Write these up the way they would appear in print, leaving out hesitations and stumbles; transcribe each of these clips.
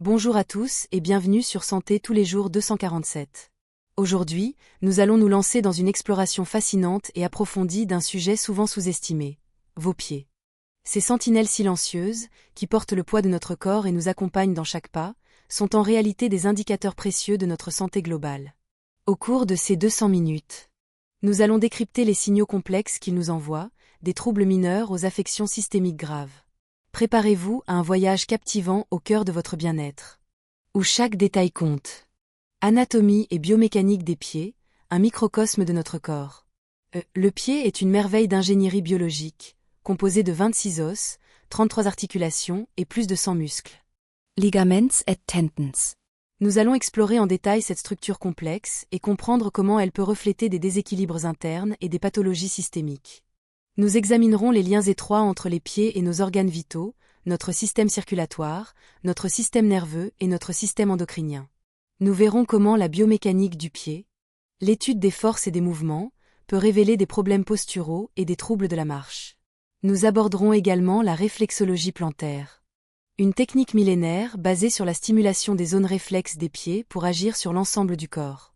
Bonjour à tous et bienvenue sur Santé tous les jours 247. Aujourd'hui, nous allons nous lancer dans une exploration fascinante et approfondie d'un sujet souvent sous-estimé, vos pieds. Ces sentinelles silencieuses, qui portent le poids de notre corps et nous accompagnent dans chaque pas, sont en réalité des indicateurs précieux de notre santé globale. Au cours de ces 200 minutes, nous allons décrypter les signaux complexes qu'ils nous envoient, des troubles mineurs aux affections systémiques graves. Préparez-vous à un voyage captivant au cœur de votre bien-être, où chaque détail compte. Anatomie et biomécanique des pieds, un microcosme de notre corps. Le pied est une merveille d'ingénierie biologique, composée de 26 os, 33 articulations et plus de 100 muscles. Ligaments et tendons. Nous allons explorer en détail cette structure complexe et comprendre comment elle peut refléter des déséquilibres internes et des pathologies systémiques. Nous examinerons les liens étroits entre les pieds et nos organes vitaux, notre système circulatoire, notre système nerveux et notre système endocrinien. Nous verrons comment la biomécanique du pied, l'étude des forces et des mouvements, peut révéler des problèmes posturaux et des troubles de la marche. Nous aborderons également la réflexologie plantaire, une technique millénaire basée sur la stimulation des zones réflexes des pieds pour agir sur l'ensemble du corps.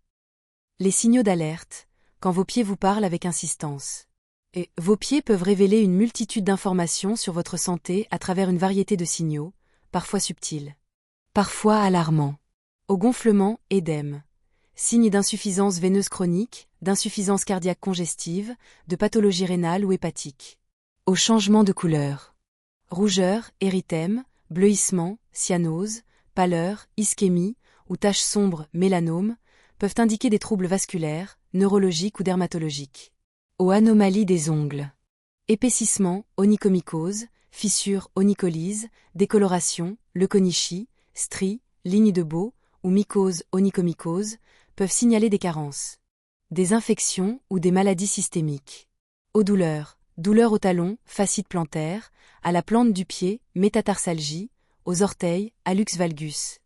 Les signaux d'alerte, quand vos pieds vous parlent avec insistance. Et vos pieds peuvent révéler une multitude d'informations sur votre santé à travers une variété de signaux, parfois subtils, parfois alarmants. Au gonflement, édème. Signes d'insuffisance veineuse chronique, d'insuffisance cardiaque congestive, de pathologie rénale ou hépatique. Au changement de couleur. Rougeur, érythème, bleuissement, cyanose, pâleur, ischémie ou taches sombres, mélanome, peuvent indiquer des troubles vasculaires, neurologiques ou dermatologiques. Aux anomalies des ongles. Épaississement, onychomycose, fissure, onycholyse, décoloration, leuconychie, stries, ligne de Beau ou mycose, onychomycose, peuvent signaler des carences. Des infections ou des maladies systémiques. Aux douleurs, douleurs au talon, fascite plantaire, à la plante du pied, métatarsalgie, aux orteils, hallux valgus.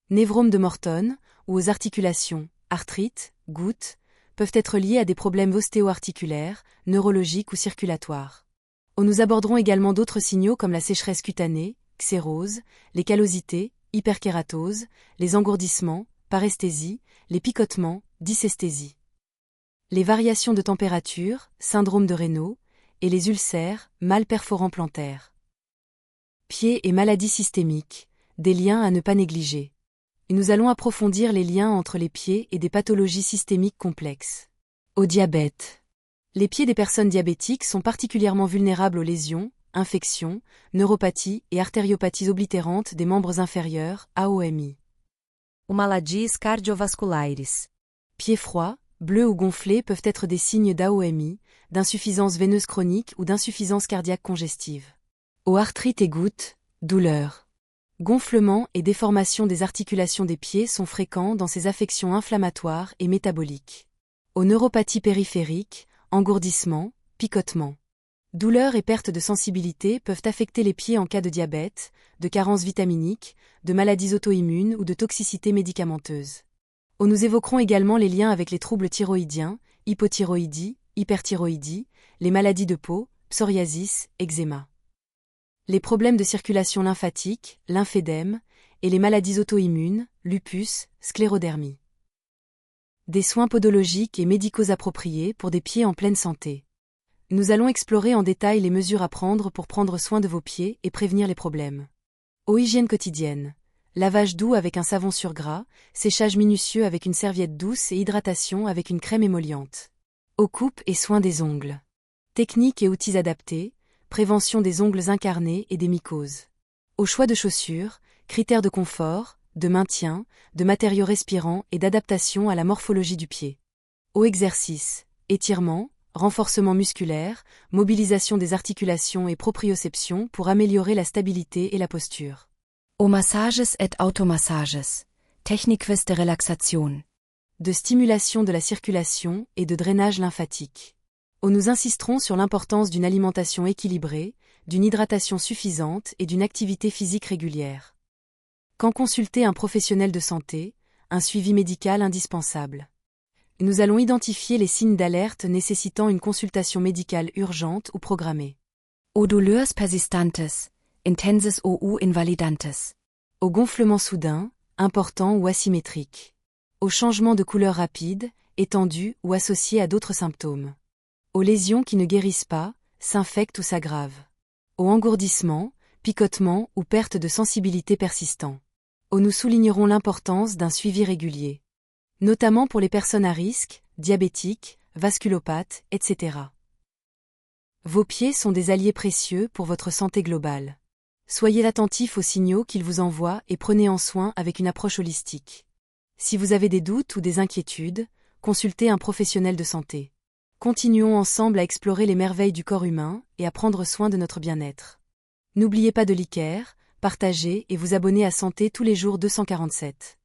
Névrome de Morton, ou aux articulations, arthrite, goutte, peuvent être liés à des problèmes ostéo-articulaires, neurologiques ou circulatoires. Nous aborderons également d'autres signaux comme la sécheresse cutanée, xérose, les callosités, hyperkératose, les engourdissements, paresthésie, les picotements, dysesthésie. Les variations de température, syndrome de Raynaud, et les ulcères, mal perforants plantaires. Pieds et maladies systémiques, des liens à ne pas négliger. Nous allons approfondir les liens entre les pieds et des pathologies systémiques complexes. Au diabète. Les pieds des personnes diabétiques sont particulièrement vulnérables aux lésions, infections, neuropathies et artériopathies oblitérantes des membres inférieurs, AOMI. Maladies cardiovasculares. Pieds froids, bleus ou gonflés peuvent être des signes d'AOMI, d'insuffisance veineuse chronique ou d'insuffisance cardiaque congestive. Aux arthrite et goutte, douleur. Gonflement et déformation des articulations des pieds sont fréquents dans ces affections inflammatoires et métaboliques. Aux neuropathies périphériques, engourdissement, picotement. Douleurs et perte de sensibilité peuvent affecter les pieds en cas de diabète, de carence vitaminique, de maladies auto-immunes ou de toxicité médicamenteuse. Nous évoquerons également les liens avec les troubles thyroïdiens, hypothyroïdie, hyperthyroïdie, les maladies de peau, psoriasis, eczéma. Les problèmes de circulation lymphatique, lymphédème, et les maladies auto-immunes, lupus, sclérodermie. Des soins podologiques et médicaux appropriés pour des pieds en pleine santé. Nous allons explorer en détail les mesures à prendre pour prendre soin de vos pieds et prévenir les problèmes. Aux hygiène quotidienne. Lavage doux avec un savon sur gras, séchage minutieux avec une serviette douce et hydratation avec une crème émolliente. Aux coupes et soins des ongles. Techniques et outils adaptés. Prévention des ongles incarnés et des mycoses. Au choix de chaussures, critères de confort, de maintien, de matériaux respirants et d'adaptation à la morphologie du pied. Au exercice, étirement, renforcement musculaire, mobilisation des articulations et proprioception pour améliorer la stabilité et la posture. Aux massages et automassages. Techniques de relaxation. De stimulation de la circulation et de drainage lymphatique. Nous insisterons sur l'importance d'une alimentation équilibrée, d'une hydratation suffisante et d'une activité physique régulière. Quand consulter un professionnel de santé, un suivi médical indispensable. Nous allons identifier les signes d'alerte nécessitant une consultation médicale urgente ou programmée. Aux douleurs persistantes, intenses ou invalidantes. Au gonflement soudain, important ou asymétrique. Au changement de couleur rapide, étendu ou associé à d'autres symptômes. Aux lésions qui ne guérissent pas, s'infectent ou s'aggravent. Au engourdissement, picotement ou perte de sensibilité persistant. Nous soulignerons l'importance d'un suivi régulier. Notamment pour les personnes à risque, diabétiques, vasculopathes, etc. Vos pieds sont des alliés précieux pour votre santé globale. Soyez attentifs aux signaux qu'ils vous envoient et prenez en soin avec une approche holistique. Si vous avez des doutes ou des inquiétudes, consultez un professionnel de santé. Continuons ensemble à explorer les merveilles du corps humain et à prendre soin de notre bien-être. N'oubliez pas de liker, partager et vous abonner à Santé tous les jours 247.